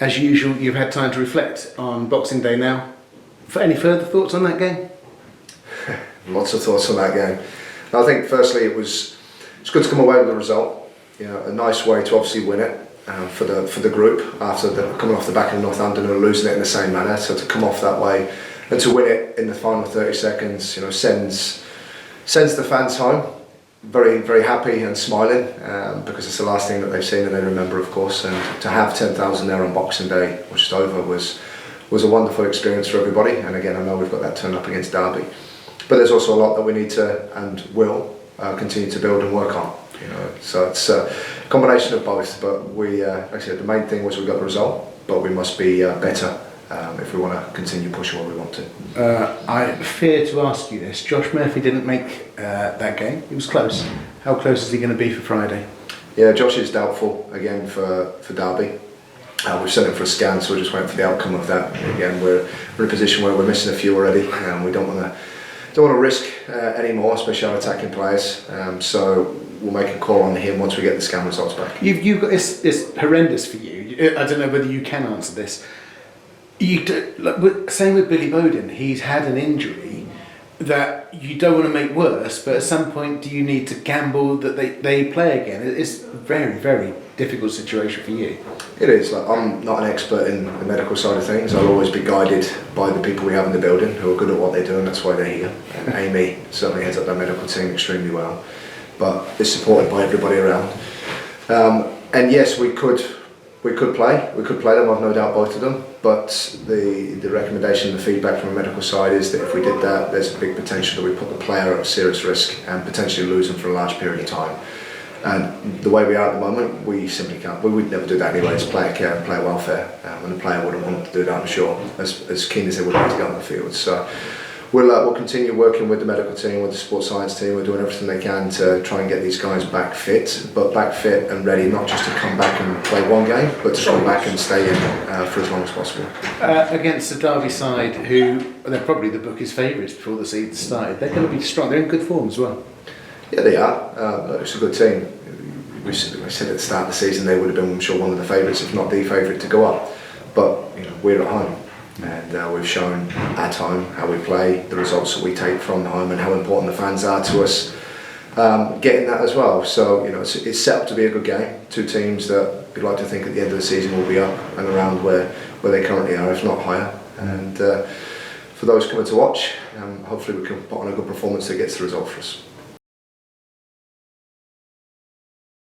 as usual, you've had time to reflect on Boxing Day now. For any further thoughts on that game? Lots of thoughts on that game. I think firstly it's good to come away with a result. You know, a nice way to obviously win it for the group after coming off the back of Northampton and losing it in the same manner. So to come off that way and to win it in the final 30 seconds, you know, sends the fans home very, very happy and smiling because it's the last thing that they've seen and they remember, of course. And to have 10,000 there on Boxing Day, just over, was a wonderful experience for everybody. And again, I know we've got that turn up against Derby, but there's also a lot that we need to and will continue to build and work on. You know, so it's a combination of both. But like I said, the main thing was we got the result, but we must be better if we want to continue pushing what we want to. I fear to ask you this. Josh Murphy didn't make that game. He was close. How close is he going to be for Friday? Yeah, Josh is doubtful again for Derby. We've sent him for a scan, so we're just waiting for the outcome of that. Again, we're in a position where we're missing a few already, and we don't want to risk any more, especially our attacking players. So we'll make a call on him once we get the scan results back. You've got it's horrendous for you. I don't know whether you can answer this. Same with Billy Bowden. He's had an injury that you don't want to make worse, but at some point do you need to gamble that they play again? It's a very, very difficult situation for you. It is. Like, I'm not an expert in the medical side of things. I'll always be guided by the people we have in the building who are good at what they do, and that's why they're here. And Amy certainly heads up that medical team extremely well, but is supported by everybody around. And yes, we could play them, I've no doubt, both of them, but the recommendation, the feedback from the medical side is that if we did that, there's a big potential that we put the player at serious risk and potentially lose them for a large period of time. And the way we are at the moment, we simply can't. We would never do that anyway. It's player care and player welfare, and the player wouldn't want to do that, I'm sure, as keen as they would like to go on the field. So we'll continue working with the medical team, with the sports science team. We're doing everything they can to try and get these guys back fit and ready, not just to come back and play one game, but to come back and stay in for as long as possible. Against the Derby side, who they're probably the bookies' favourites before the season started, they're going to be strong. They're in good form as well. Yeah, they are. It's a good team. We said at the start of the season they would have been, I'm sure, one of the favourites, if not the favourite, to go up. But you know, we're at home. And we've shown at home how we play, the results that we take from home, and how important the fans are to us getting that as well. So you know, it's set up to be a good game. Two teams that we'd like to think at the end of the season will be up and around where they currently are, if not higher. And for those coming to watch, hopefully we can put on a good performance that gets the result for us.